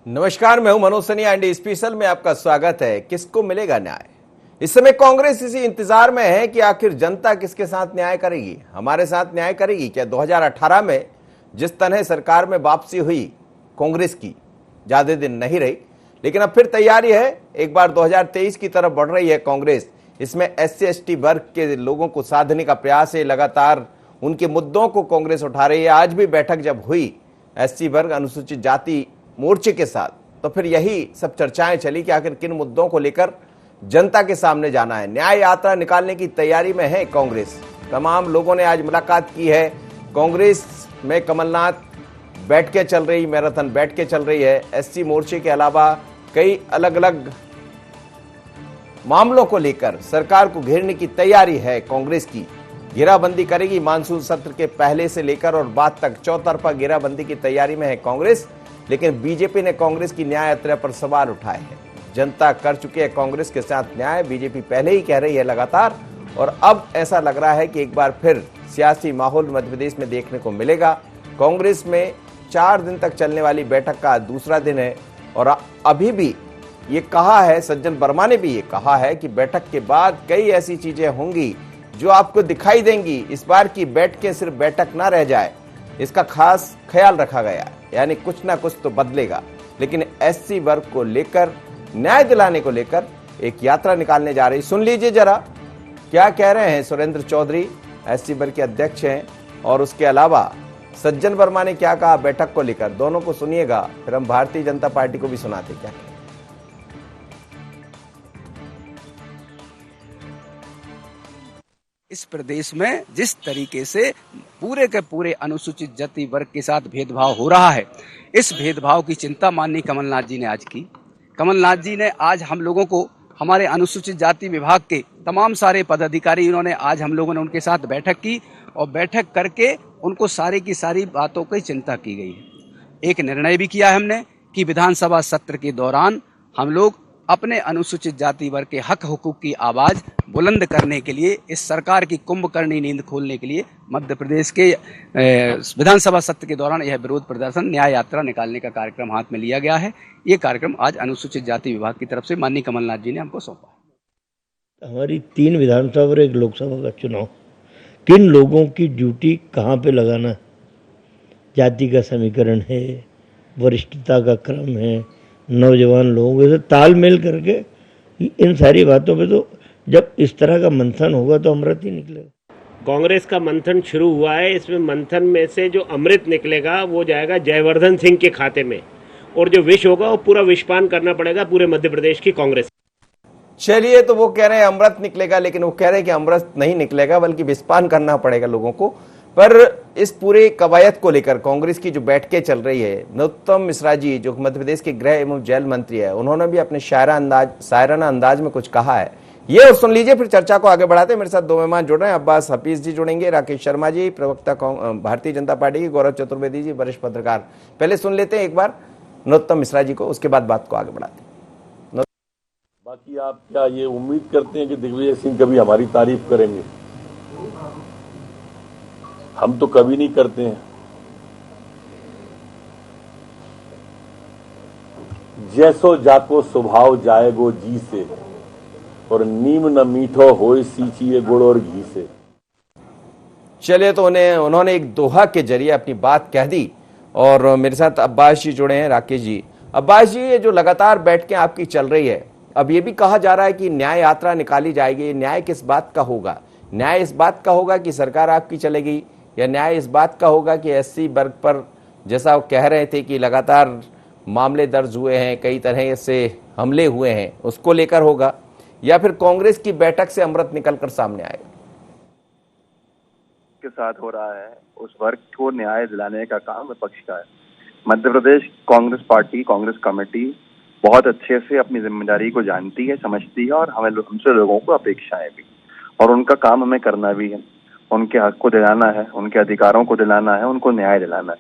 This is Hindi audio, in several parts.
नमस्कार, मैं हूं मनोज सनिया एंड स्पेशल में आपका स्वागत है। किसको मिलेगा न्याय? इस समय कांग्रेस इसी इंतजार में है कि आखिर जनता किसके साथ न्याय करेगी। हमारे साथ न्याय करेगी क्या? 2018 में जिस तरह सरकार में वापसी हुई कांग्रेस की, ज्यादा दिन नहीं रही, लेकिन अब फिर तैयारी है, एक बार 2023 की तरफ बढ़ रही है कांग्रेस। इसमें SC ST वर्ग के लोगों को साधने का प्रयास है, लगातार उनके मुद्दों को कांग्रेस उठा रही है। आज भी बैठक जब हुई SC वर्ग अनुसूचित जाति मोर्चे के साथ, तो फिर यही सब चर्चाएं चली कि आखिर किन मुद्दों को लेकर जनता के सामने जाना है। न्याय यात्रा निकालने की तैयारी में है कांग्रेस। तमाम लोगों ने आज मुलाकात की है। कांग्रेस में कमलनाथ बैठकें चल रही, मैराथन बैठकें चल रही है। SC मोर्चे के अलावा कई अलग अलग मामलों को लेकर सरकार को घेरने की तैयारी है कांग्रेस की। घेराबंदी करेगी, मानसून सत्र के पहले से लेकर और बाद तक चौतरफा घेराबंदी की तैयारी में है कांग्रेस। लेकिन बीजेपी ने कांग्रेस की न्याय यात्रा पर सवाल उठाए हैं। जनता कर चुकी है कांग्रेस के साथ न्याय, बीजेपी पहले ही कह रही है लगातार, और अब ऐसा लग रहा है कि एक बार फिर सियासी माहौल मध्य प्रदेश में देखने को मिलेगा। कांग्रेस में 4 दिन तक चलने वाली बैठक का दूसरा दिन है और अभी भी ये कहा है, सज्जन वर्मा ने भी ये कहा है कि बैठक के बाद कई ऐसी चीजें होंगी जो आपको दिखाई देंगी। इस बार की बैठकें सिर्फ बैठक ना रह जाए, इसका खास ख्याल रखा गया है, यानी कुछ ना कुछ तो बदलेगा। लेकिन SC वर्ग को लेकर, न्याय दिलाने को लेकर एक यात्रा निकालने जा रही। सुन लीजिए जरा क्या कह रहे हैं सुरेंद्र चौधरी, SC वर्ग के अध्यक्ष हैं, और उसके अलावा सज्जन वर्मा ने क्या कहा बैठक को लेकर। दोनों को सुनिएगा, फिर हम भारतीय जनता पार्टी को भी सुनाते क्या। इस प्रदेश में जिस तरीके से पूरे के पूरे अनुसूचित जाति वर्ग के साथ भेदभाव हो रहा है, इस भेदभाव की चिंता माननीय कमलनाथ जी ने आज की। कमलनाथ जी ने आज हम लोगों को, हमारे अनुसूचित जाति विभाग के तमाम सारे पदाधिकारी, इन्होंने आज हम लोगों ने उनके साथ बैठक की और बैठक करके उनको सारी की सारी बातों की चिंता की गई है। एक निर्णय भी किया है हमने कि विधानसभा सत्र के दौरान हम लोग अपने अनुसूचित जाति वर्ग के हक हुकूक की आवाज बुलंद करने के लिए, इस सरकार की कुंभकर्णी नींद खोलने के लिए मध्य प्रदेश के विधानसभा सत्र के दौरान यह विरोध प्रदर्शन, न्याय यात्रा निकालने का कार्यक्रम हाथ में लिया गया है। ये कार्यक्रम आज अनुसूचित जाति विभाग की तरफ से माननीय कमलनाथ जी ने हमको सौंपा। हमारी 3 विधानसभा और 1 लोकसभा का चुनाव, किन लोगों की ड्यूटी कहाँ पे लगाना, जाति का समीकरण है, वरिष्ठता का क्रम है, नौजवान लोगों से तालमेल करके, इन सारी बातों पे तो जब इस तरह का मंथन होगा तो अमृत ही निकलेगा। कांग्रेस का मंथन शुरू हुआ है। इसमें मंथन में से जो अमृत निकलेगा वो जाएगा जयवर्धन सिंह के खाते में, और जो विष होगा वो पूरा विषपान करना पड़ेगा पूरे मध्य प्रदेश की कांग्रेस। चलिए, तो वो कह रहे हैं अमृत निकलेगा, लेकिन वो कह रहे हैं कि अमृत नहीं निकलेगा बल्कि विषपान करना पड़ेगा लोगों को। पर इस पूरे कवायद को लेकर कांग्रेस की जो बैठकें चल रही है, नरोत्तम मिश्रा जी जो मध्य प्रदेश के गृह एवं जेल मंत्री है, उन्होंने भी अपने शायराना अंदाज में कुछ कहा है। ये और सुन लीजिए, फिर चर्चा को आगे बढ़ाते हैं। मेरे साथ 2 मेहमान जुड़ रहे हैं। अब्बास हफीज जी जुड़ेंगे, राकेश शर्मा जी प्रवक्ता भारतीय जनता पार्टी की, गौरव चतुर्वेदी जी वरिष्ठ पत्रकार। पहले सुन लेते हैं एक बार नरोत्तम मिश्रा जी को, उसके बाद बात को आगे बढ़ाते हैं। बाकी आप क्या ये उम्मीद करते हैं कि दिग्विजय सिंह कभी हमारी तारीफ करेंगे? हम तो कभी नहीं करते हैं। जैसो जाको स्वभाव जाएगो जी से, और नीम न मीठो होए सींचिए गुड़ और घी से। चलिए, तो उन्होंने एक दोहा के जरिए अपनी बात कह दी। और मेरे साथ अब्बास जी जुड़े हैं, राकेश जी। अब्बास जी, ये जो लगातार बैठकें आपकी चल रही है, अब ये भी कहा जा रहा है कि न्याय यात्रा निकाली जाएगी। न्याय किस बात का होगा? न्याय इस बात का होगा कि सरकार आपकी चलेगी, या न्याय इस बात का होगा कि SC वर्ग पर, जैसा वो कह रहे थे कि लगातार मामले दर्ज हुए हैं, कई तरह से हमले हुए हैं, उसको लेकर होगा, या फिर कांग्रेस की बैठक से अमृत निकलकर सामने आएगा? के साथ हो रहा है, उस वर्ग को न्याय दिलाने का काम विपक्ष का है। मध्य प्रदेश कांग्रेस पार्टी, कांग्रेस कमेटी बहुत अच्छे से अपनी जिम्मेदारी को जानती है, समझती है, और हमसे लोगों को अपेक्षाएं भी, और उनका काम हमें करना भी है। उनके हक को दिलाना है, उनके अधिकारों को दिलाना है, उनको न्याय दिलाना है।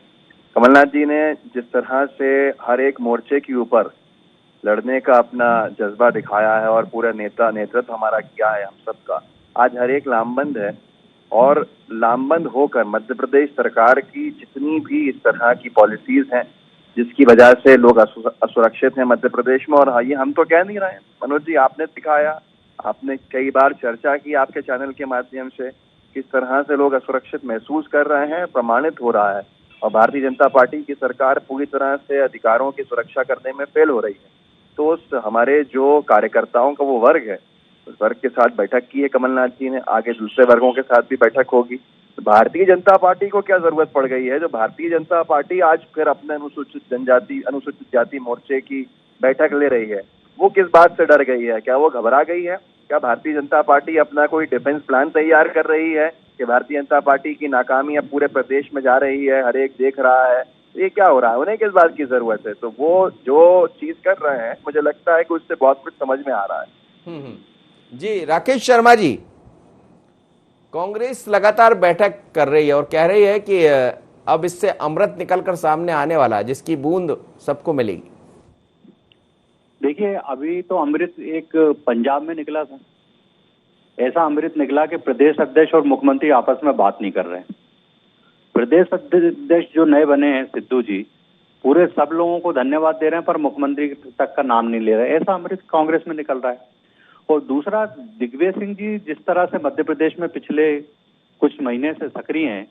कमलनाथ जी ने जिस तरह से हर एक मोर्चे के ऊपर लड़ने का अपना जज्बा दिखाया है और पूरा नेतृत्व हमारा किया है हम सबका, आज हर एक लामबंद है, और लामबंद होकर मध्य प्रदेश सरकार की जितनी भी इस तरह की पॉलिसीज हैं जिसकी वजह से लोग असुरक्षित हैं मध्य प्रदेश में। और हाँ, ये हम तो कह नहीं रहे हैं, मनोज जी आपने दिखाया, आपने कई बार चर्चा की आपके चैनल के माध्यम से, किस तरह से लोग असुरक्षित महसूस कर रहे हैं, प्रमाणित हो रहा है। और भारतीय जनता पार्टी की सरकार पूरी तरह से अधिकारों की सुरक्षा करने में फेल हो रही है। तो उस हमारे जो कार्यकर्ताओं का वो वर्ग है, उस वर्ग के साथ बैठक की है कमलनाथ जी ने, आगे दूसरे वर्गों के साथ भी बैठक होगी। तो भारतीय जनता पार्टी को क्या जरूरत पड़ गई है, जो भारतीय जनता पार्टी आज फिर अपने अनुसूचित जाति मोर्चे की बैठक ले रही है, वो किस बात से डर गई है? क्या वो घबरा गई है? क्या भारतीय जनता पार्टी अपना कोई डिफेंस प्लान तैयार कर रही है कि भारतीय जनता पार्टी की नाकामी अब पूरे प्रदेश में जा रही है, हर एक देख रहा है? ये क्या हो रहा है? उन्हें किस बात की जरूरत है? तो वो जो चीज कर रहे हैं, मुझे लगता है कि उससे बहुत कुछ समझ में आ रहा है। जी राकेश शर्मा जी, कांग्रेस लगातार बैठक कर रही है और कह रही है कि अब इससे अमृत निकलकर सामने आने वाला है, जिसकी बूंद सबको मिलेगी। देखिए, अभी तो अमृत एक पंजाब में निकला था, ऐसा अमृत निकला कि प्रदेश अध्यक्ष और मुख्यमंत्री आपस में बात नहीं कर रहे हैं। प्रदेश अध्यक्ष जो नए बने हैं सिद्धू जी, पूरे सब लोगों को धन्यवाद दे रहे हैं पर मुख्यमंत्री तक का नाम नहीं ले रहे। ऐसा अमृत कांग्रेस में निकल रहा है। और दूसरा, दिग्विजय सिंह जी जिस तरह से मध्य प्रदेश में पिछले कुछ महीने से सक्रिय हैं,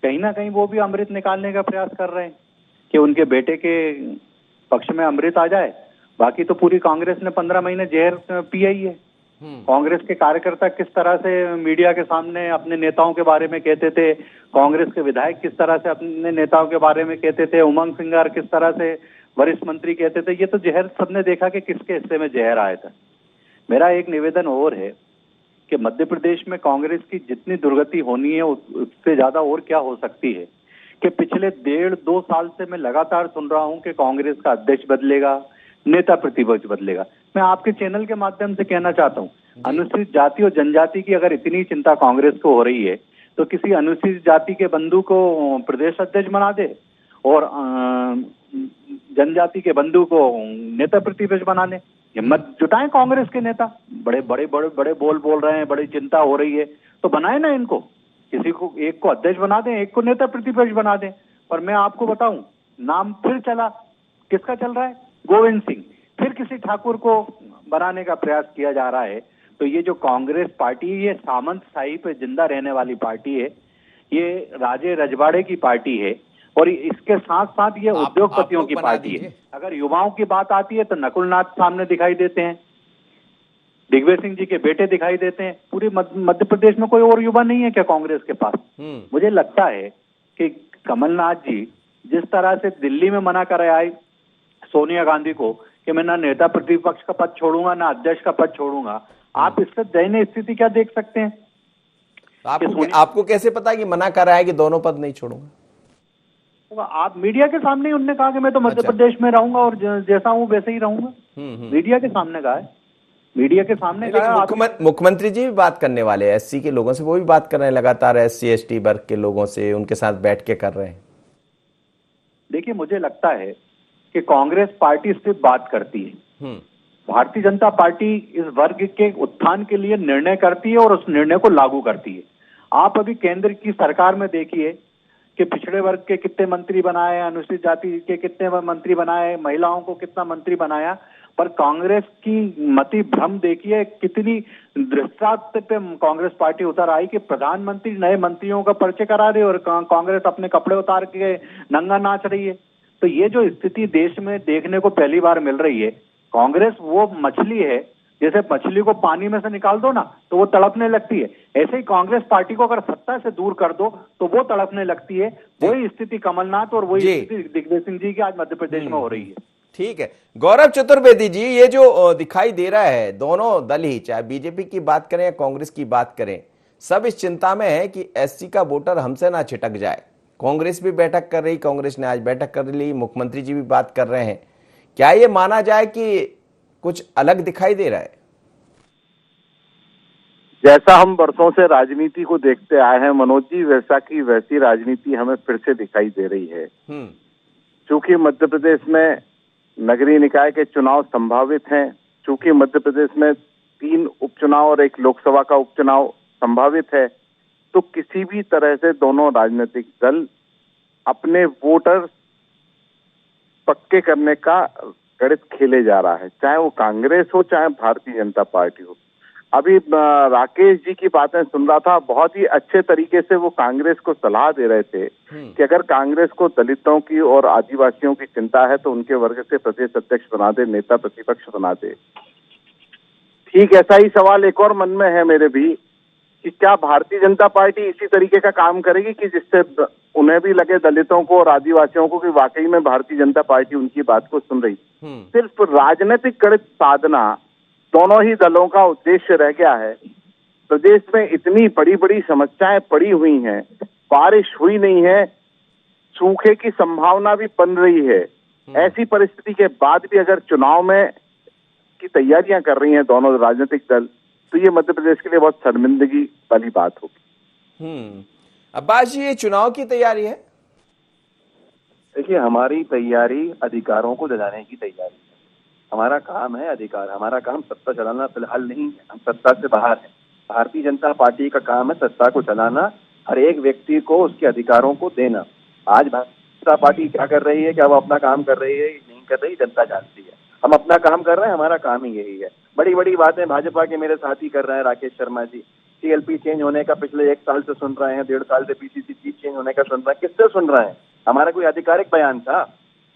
कहीं ना कहीं वो भी अमृत निकालने का प्रयास कर रहे हैं कि उनके बेटे के पक्ष में अमृत आ जाए। बाकी तो पूरी कांग्रेस ने 15 महीने जहर पिया ही है। कांग्रेस के कार्यकर्ता किस तरह से मीडिया के सामने अपने नेताओं के बारे में कहते थे, कांग्रेस के विधायक किस तरह से अपने नेताओं के बारे में कहते थे, उमंग सिंगार किस तरह से वरिष्ठ मंत्री कहते थे, ये तो जहर सबने देखा कि किसके हिस्से में जहर आया था। मेरा एक निवेदन और है कि मध्य प्रदेश में कांग्रेस की जितनी दुर्गति होनी है उससे ज्यादा और क्या हो सकती है कि पिछले 1.5-2 साल से मैं लगातार सुन रहा हूं कि कांग्रेस का अध्यक्ष बदलेगा, नेता प्रतिपक्ष बदलेगा। मैं आपके चैनल के माध्यम से कहना चाहता हूँ, अनुसूचित जाति और जनजाति की अगर इतनी चिंता कांग्रेस को हो रही है तो किसी अनुसूचित जाति के बंधु को प्रदेश अध्यक्ष बना दे और जनजाति के बंधु को नेता प्रतिपक्ष बना दे। हिम्मत जुटाएं कांग्रेस के नेता, बड़े बोल रहे हैं, बड़ी चिंता हो रही है तो बनाए ना इनको, किसी को एक को अध्यक्ष बना दें, एक को नेता प्रतिपक्ष बना दें। पर मैं आपको बताऊं, नाम फिर चला, किसका चल रहा है? गोविंद सिंह। फिर किसी ठाकुर को बनाने का प्रयास किया जा रहा है। तो ये जो कांग्रेस पार्टी है, ये सामंतशाही पे जिंदा रहने वाली पार्टी है, ये राजे रजवाड़े की पार्टी है और इसके साथ साथ ये उद्योगपतियों की पार्टी है। अगर युवाओं की बात आती है तो नकुलनाथ सामने दिखाई देते हैं, दिग्विजय सिंह जी के बेटे दिखाई देते हैं। पूरे मध्य प्रदेश में कोई और युवा नहीं है क्या कांग्रेस के पास? मुझे लगता है कि कमलनाथ जी जिस तरह से दिल्ली में मना कर आए सोनिया गांधी को कि मैं ना नेता प्रतिपक्ष का पद छोड़ूंगा ना अध्यक्ष का पद छोड़ूंगा, आप इससे दयनीय स्थिति क्या देख सकते हैं? आपको कैसे पता कि मना कर रहा है कि दोनों पद नहीं छोड़ूंगा? आप मीडिया के सामने ही उन्होंने कहा कि मैं तो मध्य प्रदेश में रहूंगा और जैसा हूं वैसे ही रहूंगा। मीडिया के सामने कहा है, मीडिया के सामने कहा। मुख्यमंत्री जी भी बात करने वाले हैं एससी के लोगों से, वो भी बात कर रहे हैं लगातार, SC ST वर्ग के लोगों से उनके साथ बैठ के कर रहे हैं। देखिए, मुझे लगता है कि कांग्रेस पार्टी सिर्फ बात करती है, भारतीय जनता पार्टी इस वर्ग के उत्थान के लिए निर्णय करती है और उस निर्णय को लागू करती है। आप अभी केंद्र की सरकार में देखिए कि पिछड़े वर्ग के कितने मंत्री बनाए, अनुसूचित जाति के कितने मंत्री बनाए, महिलाओं को कितना मंत्री बनाया, पर कांग्रेस की मति भ्रम देखिए कितनी दृष्टता पे कांग्रेस पार्टी उतर आई कि प्रधानमंत्री नए मंत्रियों का परिचय करा रही है और कांग्रेस अपने कपड़े उतार के नंगा नाच रही है। तो ये जो स्थिति देश में देखने को पहली बार मिल रही है, कांग्रेस वो मछली है, जैसे मछली को पानी में से निकाल दो ना तो वो तड़पने लगती है, ऐसे ही कांग्रेस पार्टी को अगर सत्ता से दूर कर दो तो वो तड़पने लगती है। वही स्थिति कमलनाथ और वही स्थिति दिग्विजय सिंह जी की आज मध्य प्रदेश में हो रही है। ठीक है, गौरव चतुर्वेदी जी, ये जो दिखाई दे रहा है, दोनों दल ही, चाहे बीजेपी की बात करें या कांग्रेस की बात करें, सब इस चिंता में है कि SC का वोटर हमसे ना छिटक जाए। कांग्रेस भी बैठक कर रही, कांग्रेस ने आज बैठक कर ली, मुख्यमंत्री जी भी बात कर रहे हैं। क्या ये माना जाए कि कुछ अलग दिखाई दे रहा है? जैसा हम वर्षों से राजनीति को देखते आए हैं मनोज जी, वैसा की वैसी राजनीति हमें फिर से दिखाई दे रही है। चूंकि मध्य प्रदेश में नगरीय निकाय के चुनाव संभावित हैं, चूंकि मध्य प्रदेश में 3 उपचुनाव और 1 लोकसभा का उपचुनाव संभावित है, तो किसी भी तरह से दोनों राजनीतिक दल अपने वोटर पक्के करने का गणित खेले जा रहा है, चाहे वो कांग्रेस हो चाहे भारतीय जनता पार्टी हो। अभी राकेश जी की बातें सुन रहा था, बहुत ही अच्छे तरीके से वो कांग्रेस को सलाह दे रहे थे कि अगर कांग्रेस को दलितों की और आदिवासियों की चिंता है तो उनके वर्ग से प्रदेश अध्यक्ष बना दे, नेता प्रतिपक्ष बना दे। ठीक ऐसा ही सवाल एक और मन में है मेरे भी कि क्या भारतीय जनता पार्टी इसी तरीके का काम करेगी कि जिससे उन्हें भी लगे दलितों को और आदिवासियों को कि वाकई में भारतीय जनता पार्टी उनकी बात को सुन रही। सिर्फ राजनीतिक गणित साधना दोनों ही दलों का उद्देश्य रह गया है। प्रदेश में इतनी बड़ी बड़ी समस्याएं पड़ी हुई हैं, बारिश हुई नहीं है, सूखे की संभावना भी बन रही है। ऐसी परिस्थिति के बाद भी अगर चुनाव में की तैयारियां कर रही हैं दोनों राजनीतिक दल, तो ये मध्य प्रदेश के लिए बहुत शर्मिंदगी वाली बात होगी। अब्बास जी, ये चुनाव की तैयारी है? देखिए, हमारी तैयारी अधिकारों को दिलाने की तैयारी है। हमारा काम है अधिकार, हमारा काम सत्ता चलाना फिलहाल नहीं है, हम सत्ता से बाहर हैं। भारतीय जनता पार्टी का काम है सत्ता को चलाना, हर एक व्यक्ति को उसके अधिकारों को देना। आज भारतीय जनता पार्टी क्या कर रही है, क्या वो अपना काम कर रही है, नहीं कर रही, जनता जानती है। हम अपना काम कर रहे हैं, हमारा काम ही यही है। बड़ी बड़ी बातें भाजपा के मेरे साथी कर रहे हैं, राकेश शर्मा जी। सीएलपी चेंज होने का पिछले 1 साल से सुन रहे हैं, 1.5 साल से पीसीसी चीफ चेंज होने का सुन रहे हैं। किससे सुन रहे हैं? हमारा कोई आधिकारिक बयान था?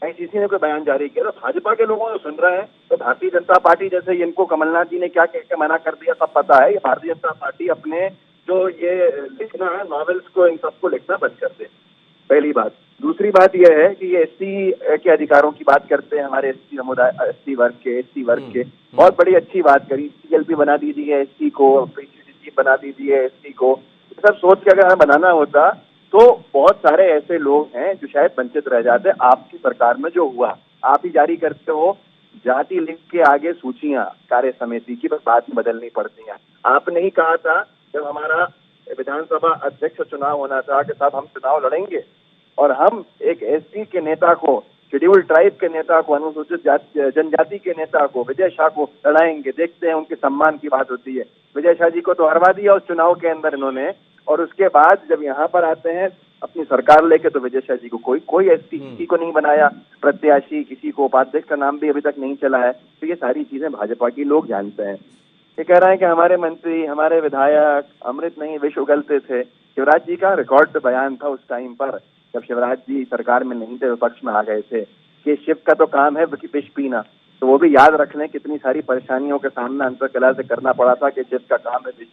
आईसीसी ने कोई बयान जारी किया? तो भाजपा के लोगों को सुन रहे हैं। तो भारतीय जनता पार्टी जैसे इनको कमलनाथ जी ने क्या कह के मना कर दिया सब पता है। ये भारतीय जनता पार्टी अपने जो ये लिखना है नॉवेल्स को, इन सबको लिखना बंद कर दे, पहली बात। दूसरी बात यह है कि ये एससी के अधिकारों की बात करते हैं, हमारे एससी समुदाय, एससी वर्ग के बहुत बड़ी अच्छी बात करी। सीएलपी बना दीजिए एससी को, पीसीसी बना दीजिए एससी को। सब सोच के अगर हमें बनाना होता तो बहुत सारे ऐसे लोग हैं जो शायद वंचित रह जाते। आपकी सरकार में जो हुआ, आप ही जारी करते हो जाति लिंक के आगे सूचियां कार्य समिति की, बस बात बदलनी पड़ती है। आपने ही कहा था जब हमारा विधानसभा अध्यक्ष चुनाव होना था कि साहब हम चुनाव लड़ेंगे और हम एक एससी के नेता को, शेड्यूल ट्राइब के नेता को, अनुसूचित जनजाति के नेता को, विजय शाह को लड़ाएंगे। देखते हैं उनके सम्मान की बात होती है। विजय शाह जी को तो हरवा दिया उस चुनाव के अंदर इन्होंने, और उसके बाद जब यहाँ पर आते हैं अपनी सरकार लेके तो विजय शाह जी को कोई एसटी किसी को नहीं बनाया प्रत्याशी, किसी को उपाध्यक्ष का नाम भी अभी तक नहीं चला है। तो ये सारी चीजें भाजपा की लोग जानते हैं। ये कह रहे हैं कि हमारे मंत्री, हमारे विधायक अमृत नहीं विष उगलते थे। शिवराज जी का रिकॉर्ड बयान था उस टाइम पर जब शिवराज जी सरकार में नहीं थे, विपक्ष में आ गए थे, कि शिव का तो काम है विष पीना। तो वो भी याद रख लें कितनी सारी परेशानियों का सामना अंतरकला से करना पड़ा था कि शिव का काम है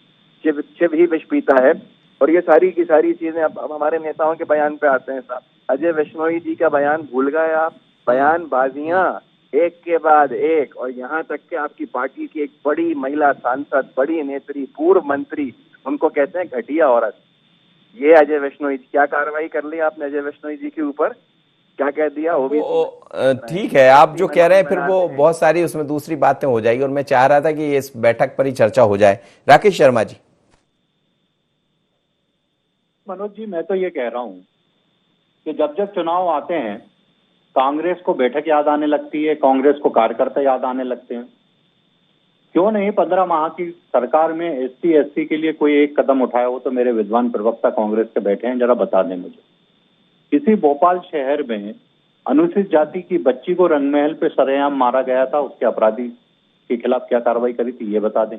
शिव ही विष पीता है। और ये सारी की सारी चीजें अब हमारे नेताओं के बयान पे आते हैं साहब। अजय वैष्णोई जी का बयान भूल गए आप? बयानबाजियां एक के बाद एक, और यहाँ तक कि आपकी पार्टी की एक बड़ी महिला सांसद, बड़ी नेत्री, पूर्व मंत्री, उनको कहते हैं घटिया औरत। ये अजय वैष्णोई जी, क्या कार्रवाई कर ली आपने अजय वैष्णोई जी के ऊपर? क्या कह दिया? वो भी ठीक है, आप जो कह रहे हैं फिर वो बहुत सारी उसमें दूसरी बातें हो जाएगी, और मैं चाह रहा था कि इस बैठक पर ही चर्चा हो जाए। राकेश शर्मा जी। मनोज जी, मैं तो ये कह रहा हूँ कि जब जब चुनाव आते हैं कांग्रेस को बैठक याद आने लगती है, कांग्रेस को कार्यकर्ता याद आने लगते हैं। क्यों नहीं 15 माह की सरकार में एसटी एससी के लिए कोई एक कदम उठाया हो? तो मेरे विद्वान प्रवक्ता कांग्रेस के बैठे हैं, जरा बता दें मुझे। किसी भोपाल शहर में अनुसूचित जाति की बच्ची को रंगमहल पे सरेआम मारा गया था, उसके अपराधी के खिलाफ क्या कार्रवाई करी थी, ये बता दें।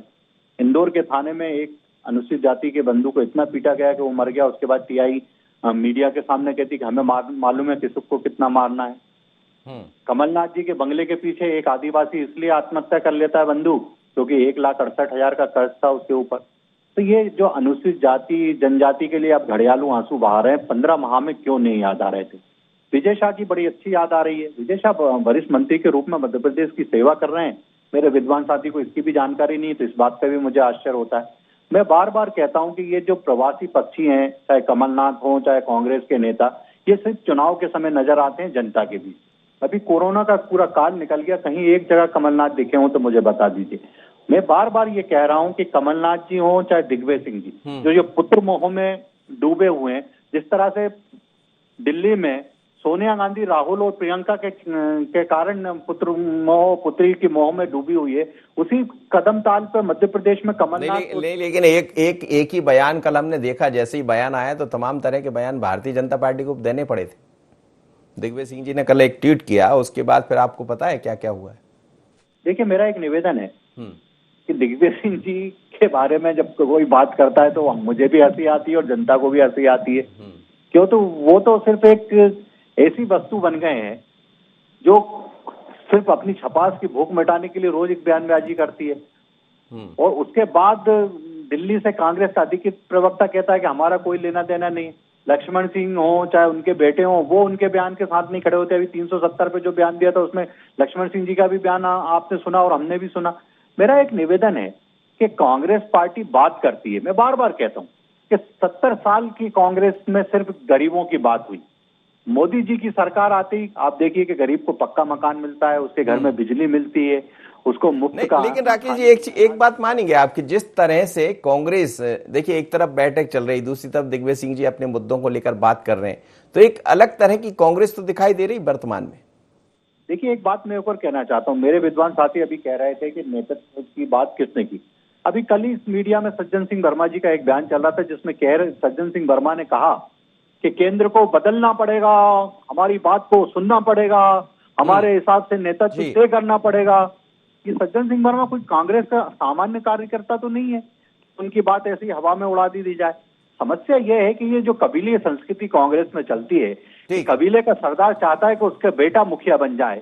इंदौर के थाने में एक अनुसूचित जाति के बंधु को इतना पीटा गया कि वो मर गया। उसके बाद टीआई मीडिया के सामने कहती कि हमें मालूम है किसको कितना मारना है। कमलनाथ जी के बंगले के पीछे एक आदिवासी इसलिए आत्महत्या कर लेता है बंधु क्योंकि 1,68,000 का कर्ज था उसके ऊपर। तो ये जो अनुसूचित जाति जनजाति के लिए आप घड़ियालू आंसू बहा रहे हैं, 15 माह में क्यों नहीं याद आ रहे थे? विजय शाह की बड़ी अच्छी याद आ रही है। विजय शाह वरिष्ठ मंत्री के रूप में मध्य प्रदेश की सेवा कर रहे हैं। मेरे विद्वान साथी को इसकी भी जानकारी नहीं, तो इस बात पर भी मुझे आश्चर्य होता है। मैं बार बार कहता हूं कि ये जो प्रवासी पक्षी हैं, चाहे कमलनाथ हो चाहे कांग्रेस के नेता, ये सिर्फ चुनाव के समय नजर आते हैं जनता के बीच। अभी कोरोना का पूरा काल निकल गया, कहीं एक जगह कमलनाथ दिखे हो तो मुझे बता दीजिए। मैं बार बार ये कह रहा हूं कि कमलनाथ जी हो चाहे दिग्विजय सिंह जी, जो ये पुत्र मोह में डूबे हुए हैं, जिस तरह से दिल्ली में सोनिया गांधी, राहुल और प्रियंका के कारण पुत्र मोह, पुत्री की मोह में डूबी हुई है, उसी कदम ताल पर मध्य प्रदेश में कमलनाथ नहीं, लेकिन एक ही बयान कल हमने देखा। जैसे ही बयान आया तो तमाम तरह के बयान भारतीय जनता पार्टी को देने पड़े थे। दिग्विजय सिंह जी ने कल एक ट्वीट किया, उसके बाद फिर आपको पता है क्या क्या हुआ है? देखिए, मेरा एक निवेदन है कि दिग्विजय सिंह जी के बारे में जब कोई बात करता है तो मुझे भी हंसी आती है और जनता को भी हंसी आती है। क्यों? तो वो तो सिर्फ एक ऐसी वस्तु बन गए हैं जो सिर्फ अपनी छपास की भूख मिटाने के लिए रोज एक बयानबाजी करती है, और उसके बाद दिल्ली से कांग्रेस का अधिकृत प्रवक्ता कहता है कि हमारा कोई लेना देना नहीं। लक्ष्मण सिंह हो चाहे उनके बेटे हो, वो उनके बयान के साथ नहीं खड़े होते। अभी 370 पे जो बयान दिया था उसमें लक्ष्मण सिंह जी का भी बयान आपने सुना और हमने भी सुना। मेरा एक निवेदन है कि कांग्रेस पार्टी बात करती है, मैं बार बार कहता हूं कि 70 साल की कांग्रेस में सिर्फ गरीबों की बात हुई। मोदी जी की सरकार आते ही आप देखिए कि गरीब को पक्का मकान मिलता है, उसके घर में बिजली मिलती है, उसको मुफ्त का। लेकिन राकेश जी एक बात मानेंगे आपकी, जिस तरह से कांग्रेस, देखिए एक तरफ बैठक चल रही, दूसरी तरफ दिग्विजय सिंह जी अपने मुद्दों को लेकर बात कर रहे हैं, तो एक अलग तरह की कांग्रेस तो दिखाई दे रही वर्तमान में। देखिए, एक बात मैं ऊपर कहना चाहता हूं, मेरे विद्वान साथी अभी कह रहे थे कि नेतृत्व की बात किसने की। अभी कल ही मीडिया में सज्जन सिंह वर्मा जी का एक बयान चल रहा था जिसमें सज्जन सिंह वर्मा ने कहा कि केंद्र को बदलना पड़ेगा, हमारी बात को सुनना पड़ेगा, हमारे हिसाब से नेतृत्व तय करना पड़ेगा। ये सज्जन सिंह वर्मा कोई कांग्रेस का सामान्य कार्यकर्ता तो नहीं है, उनकी बात ऐसी हवा में उड़ा दी जाए। समस्या यह है कि ये जो कबीले संस्कृति कांग्रेस में चलती है, कबीले का सरदार चाहता है कि उसका बेटा मुखिया बन जाए,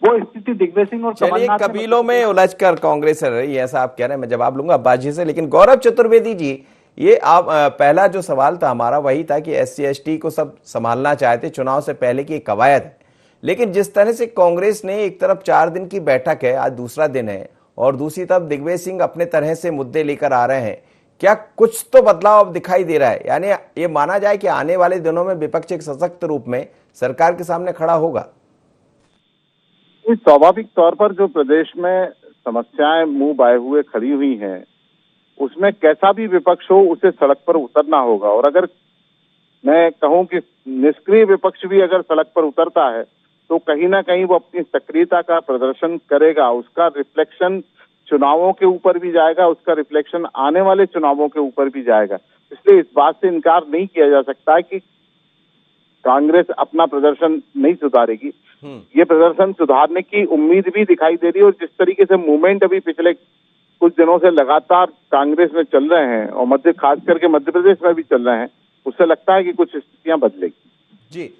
वो स्थिति दिग्विजय सिंह और कमलनाथ कबीलों में उलझकर कांग्रेस रही है, ऐसा आप कह रहे हैं। मैं जवाब लूंगा अब्बास जी से, लेकिन गौरव चतुर्वेदी जी, ये आप पहला जो सवाल था हमारा वही था कि SC/ST को सब संभालना चाहते चुनाव से पहले की कवायद है, लेकिन जिस तरह से कांग्रेस ने एक तरफ 4 दिन की बैठक है, आज दूसरा दिन है, और दूसरी तरफ दिग्विजय सिंह अपने तरह से मुद्दे लेकर आ रहे हैं, क्या कुछ तो बदलाव अब दिखाई दे रहा है? यानी ये माना जाए कि आने वाले दिनों में विपक्ष एक सशक्त रूप में सरकार के सामने खड़ा होगा? स्वाभाविक तौर पर जो प्रदेश में समस्याएं मुंह बाए हुए खड़ी हुई हैं, उसमें कैसा भी विपक्ष हो उसे सड़क पर उतरना होगा। और अगर मैं कहूं कि निष्क्रिय विपक्ष भी अगर सड़क पर उतरता है तो कहीं ना कहीं वो अपनी सक्रियता का प्रदर्शन करेगा, उसका रिफ्लेक्शन चुनावों के ऊपर भी जाएगा, उसका रिफ्लेक्शन आने वाले चुनावों के ऊपर भी जाएगा। इसलिए इस बात से इनकार नहीं किया जा सकता है कि कांग्रेस अपना प्रदर्शन नहीं सुधारेगी। ये प्रदर्शन सुधारने की उम्मीद भी दिखाई दे रही है, और जिस तरीके से मूवमेंट अभी पिछले कुछ दिनों से लगातार कांग्रेस में चल रहे हैं और खास करके मध्य प्रदेश में भी चल रहे हैं, उससे लगता है कि कुछ स्थितियां बदलेगी। जी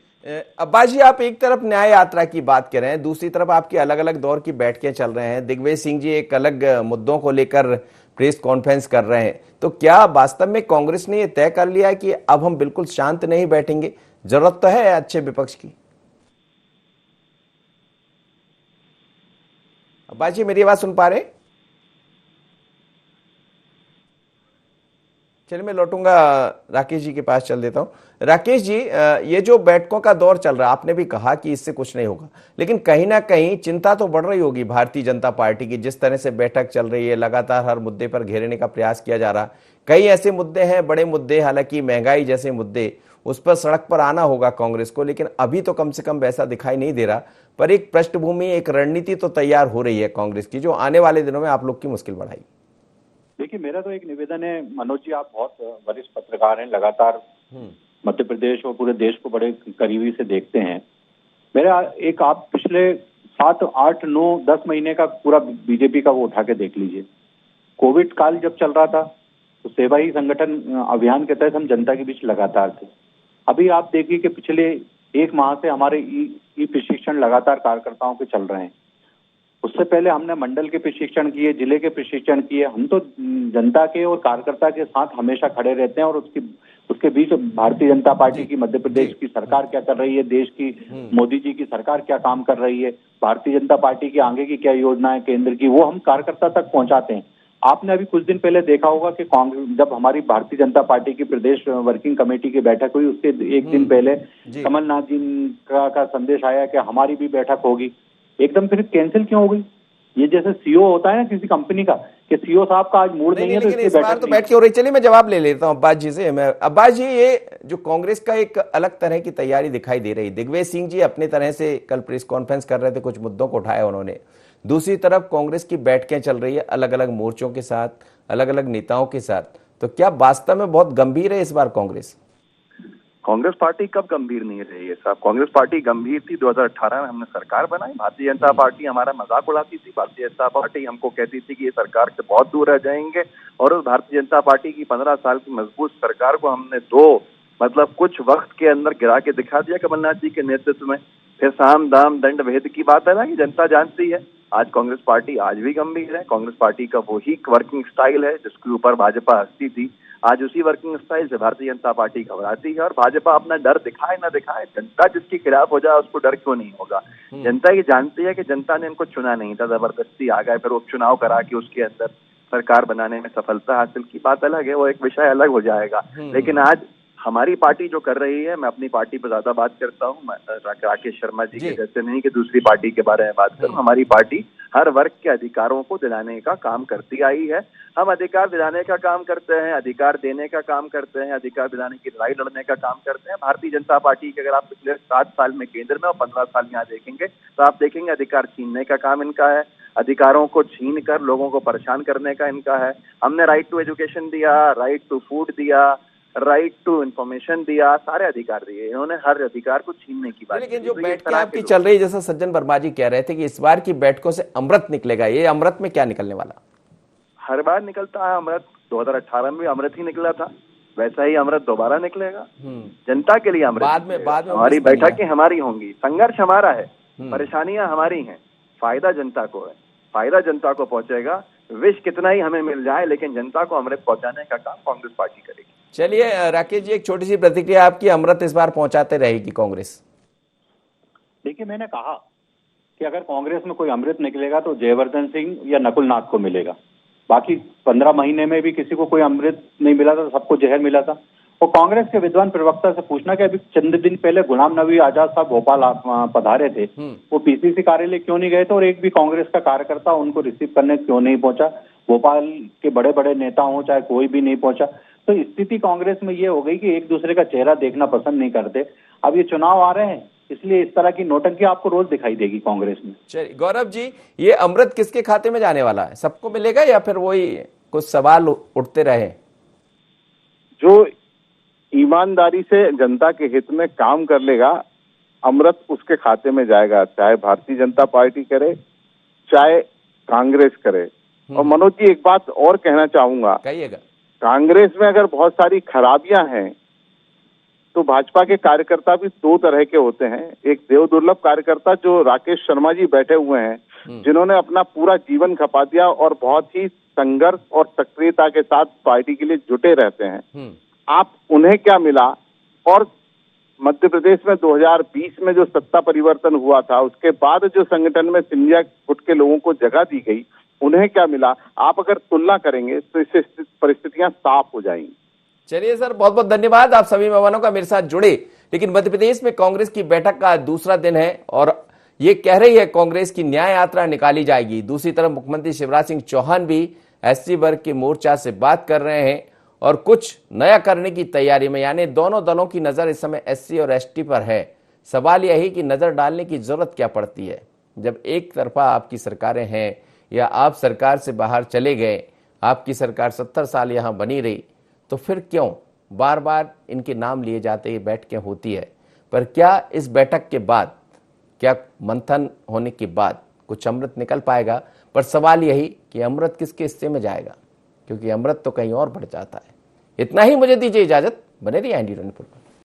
अब्बास जी, आप एक तरफ न्याय यात्रा की बात कर रहे हैं, दूसरी तरफ आपकी अलग अलग दौर की बैठकें चल रहे हैं, दिग्विजय सिंह जी एक अलग मुद्दों को लेकर प्रेस कॉन्फ्रेंस कर रहे हैं, तो क्या वास्तव में कांग्रेस ने यह तय कर लिया कि अब हम बिल्कुल शांत नहीं बैठेंगे? जरूरत तो है अच्छे विपक्ष की। अब्बास जी, मेरी आवाज सुन पा रहे? चलिए मैं लौटूंगा, राकेश जी के पास चल देता हूं। राकेश जी, ये जो बैठकों का दौर चल रहा है, आपने भी कहा कि इससे कुछ नहीं होगा, लेकिन कहीं ना कहीं चिंता तो बढ़ रही होगी भारतीय जनता पार्टी की, जिस तरह से बैठक चल रही है, लगातार हर मुद्दे पर घेरने का प्रयास किया जा रहा। कई ऐसे मुद्दे हैं, बड़े मुद्दे, हालांकि महंगाई जैसे मुद्दे, उस पर सड़क पर आना होगा कांग्रेस को, लेकिन अभी तो कम से कम वैसा दिखाई नहीं दे रहा। पर एक पृष्ठभूमि, एक रणनीति तो तैयार हो रही है कांग्रेस की, जो आने वाले दिनों में आप लोग की मुश्किल बढ़ाई। देखिए, मेरा तो एक निवेदन है, मनोज जी आप बहुत वरिष्ठ पत्रकार हैं, लगातार मध्य प्रदेश और पूरे देश को बड़े करीबी से देखते हैं। मेरा एक, आप पिछले 7, 8, 9, 10 महीने का पूरा बीजेपी का वो उठा के देख लीजिए। कोविड काल जब चल रहा था तो सेवा ही संगठन अभियान के तहत हम जनता के बीच लगातार थे। अभी आप देखिए कि पिछले 1 माह से हमारे ई प्रशिक्षण लगातार कार्यकर्ताओं के चल रहे हैं। उससे पहले हमने मंडल के प्रशिक्षण किए, जिले के प्रशिक्षण किए। हम तो जनता के और कार्यकर्ता के साथ हमेशा खड़े रहते हैं, और उसके बीच भारतीय जनता पार्टी की, मध्य प्रदेश की सरकार क्या कर रही है, देश की मोदी जी की सरकार क्या काम कर रही है, भारतीय जनता पार्टी की आगे की क्या योजना है केंद्र की, वो हम कार्यकर्ता तक पहुंचाते हैं। आपने अभी कुछ दिन पहले देखा होगा कि कांग्रेस, जब हमारी भारतीय जनता पार्टी की प्रदेश वर्किंग कमेटी की बैठक हुई, उसके एक दिन पहले कमलनाथ जी का संदेश आया कि हमारी भी बैठक होगी। एकदम फिर कैंसिल क्यों हो गई? ये जैसे सीईओ होता है ना किसी कंपनी का, कि सीईओ साहब का आज मूड नहीं है तो इस बार तो बैठ के हो रही। चलिए मैं जवाब ले लेता हूं अब्बास जी से। अब्बास जी, ये जो कांग्रेस का एक अलग तरह की तैयारी दिखाई दे रही, दिग्विजय सिंह जी अपने तरह से कल प्रेस कॉन्फ्रेंस कर रहे थे, कुछ मुद्दों को उठाया उन्होंने, दूसरी तरफ कांग्रेस की बैठकें चल रही है अलग अलग मोर्चों के साथ, अलग अलग नेताओं के साथ, तो क्या वास्तव में बहुत गंभीर है इस बार कांग्रेस? कांग्रेस पार्टी कब गंभीर नहीं रही है साहब? कांग्रेस पार्टी गंभीर थी 2018 में, हमने सरकार बनाई। भारतीय जनता पार्टी हमारा मजाक उड़ाती थी, भारतीय जनता पार्टी हमको कहती थी कि ये सरकार से बहुत दूर रह जाएंगे, और उस भारतीय जनता पार्टी की 15 साल की मजबूत सरकार को हमने कुछ वक्त के अंदर गिरा के दिखा दिया कमलनाथ जी के नेतृत्व में। फिर साम दाम दंड भेद की बात है ना, कि जनता जानती है। आज कांग्रेस पार्टी आज भी गंभीर है। कांग्रेस पार्टी का वही वर्किंग स्टाइल है जिसके ऊपर भाजपा हंसती थी। आज उसी वर्किंग स्टाइल से भारतीय जनता पार्टी घबराती है, और भाजपा अपना डर दिखाए ना दिखाए, जनता जिसके खिलाफ हो जाए उसको डर क्यों नहीं होगा? जनता ये जानती है कि जनता ने इनको चुना नहीं था, जबरदस्ती आ गए, फिर उपचुनाव करा के उसके अंदर सरकार बनाने में सफलता हासिल की, बात अलग है, वो एक विषय अलग हो जाएगा। लेकिन आज हमारी पार्टी जो कर रही है, मैं अपनी पार्टी पर ज्यादा बात करता हूँ, राकेश शर्मा जी के जैसे नहीं कि दूसरी पार्टी के बारे में बात करूँ। हमारी पार्टी हर वर्ग के अधिकारों को दिलाने का काम करती आई है। हम अधिकार दिलाने का काम करते हैं, अधिकार देने का काम करते हैं, अधिकार दिलाने की लड़ाई लड़ने का काम करते हैं। भारतीय जनता पार्टी के अगर आप पिछले 7 साल में केंद्र में और 15 साल यहाँ देखेंगे तो आप देखेंगे अधिकार छीनने का काम इनका है, अधिकारों को छीन कर लोगों को परेशान करने का इनका है। हमने राइट टू एजुकेशन दिया, राइट टू फूड दिया, राइट टू इन्फॉर्मेशन दिया, सारे अधिकार दिए, इन्होंने हर अधिकार को छीनने की बात। लेकिन जो बैठकें आपकी चल रही है, जैसा सज्जन वर्मा जी कह रहे थे कि इस बार की बैठकों से अमृत निकलेगा, ये अमृत में क्या निकलने वाला? हर बार निकलता है अमृत, 2018 में भी अमृत ही निकला था, वैसा ही अमृत दोबारा निकलेगा। जनता के लिए अमृत बाद में हमारी बैठकें हमारी होंगी, संघर्ष हमारा है, परेशानियां हमारी हैं, फायदा जनता को है, फायदा जनता को पहुंचेगा। विष कितना ही हमें मिल जाए, लेकिन जनता को अमृत पहुंचाने का काम कांग्रेस पार्टी करेगी। चलिए राकेश जी, एक छोटी सी प्रतिक्रिया आपकी, अमृत इस बार पहुंचाते रहेगी कांग्रेस? देखिए, मैंने कहा कि अगर कांग्रेस में कोई अमृत निकलेगा तो जयवर्धन सिंह या नकुल नाथ को मिलेगा। बाकी 15 महीने में भी किसी को कोई अमृत नहीं मिला था, सबको जहर मिला था। और कांग्रेस के विद्वान प्रवक्ता से पूछना कि अभी चंद दिन पहले गुलाम नबी आजाद साहब भोपाल पधारे थे, वो पीसीसी कार्यालय क्यों नहीं गए थे, और एक भी कांग्रेस का कार्यकर्ता उनको रिसीव करने क्यों नहीं पहुंचा? भोपाल के बड़े बड़े नेता हों चाहे कोई भी नहीं पहुंचा। तो स्थिति कांग्रेस में ये हो गई कि एक दूसरे का चेहरा देखना पसंद नहीं करते। अब ये चुनाव आ रहे हैं, इसलिए इस तरह की नौटंकी आपको रोज दिखाई देगी कांग्रेस में। चलिए गौरव जी, ये अमृत किसके खाते में जाने वाला है? सबको मिलेगा या फिर वही कुछ सवाल उठते रहे? जो ईमानदारी से जनता के हित में काम कर लेगा, अमृत उसके खाते में जाएगा, चाहे भारतीय जनता पार्टी करे चाहे कांग्रेस करे। और मनोज जी, एक बात और कहना चाहूंगा, कहिएगा। कांग्रेस में अगर बहुत सारी खराबियां हैं तो भाजपा के कार्यकर्ता भी 2 तरह के होते हैं। एक देव दुर्लभ कार्यकर्ता जो राकेश शर्मा जी बैठे हुए हैं, जिन्होंने अपना पूरा जीवन खपा दिया और बहुत ही संघर्ष और सक्रियता के साथ पार्टी के लिए जुटे रहते हैं। आप उन्हें क्या मिला, और मध्य प्रदेश में 2020 में जो सत्ता परिवर्तन हुआ था उसके बाद जो संगठन में सिंधिया गुट के लोगों को जगह दी गई, उन्हें क्या मिला, आप अगर तुलना करेंगे तो इससे परिस्थितियां साफ हो जाएंगी। चलिए सर, बहुत बहुत धन्यवाद, आप सभी मेहमानों का मेरे साथ जुड़े। लेकिन मध्य प्रदेश में कांग्रेस की बैठक का दूसरा दिन है और ये कह रही है कांग्रेस की न्याय यात्रा निकाली जाएगी। दूसरी तरफ मुख्यमंत्री शिवराज सिंह चौहान भी एससी वर्ग के मोर्चा से बात कर रहे हैं और कुछ नया करने की तैयारी में, यानी दोनों दलों की नजर इस समय एससी और एसटी पर है। सवाल यही कि नजर डालने की जरूरत क्या पड़ती है? जब एक तरफा आपकी सरकारें हैं या आप सरकार से बाहर चले गए, आपकी सरकार 70 साल यहां बनी रही, तो फिर क्यों बार बार इनके नाम लिए जाते, ये बैठकें होती है? पर क्या इस बैठक के बाद, क्या मंथन होने के बाद कुछ अमृत निकल पाएगा? पर सवाल यही कि अमृत किसके हिस्से में जाएगा, क्योंकि अमृत तो कहीं और बढ़ जाता है। इतना ही, मुझे दीजिए इजाजत, बने रहिए एनडी 24 पर।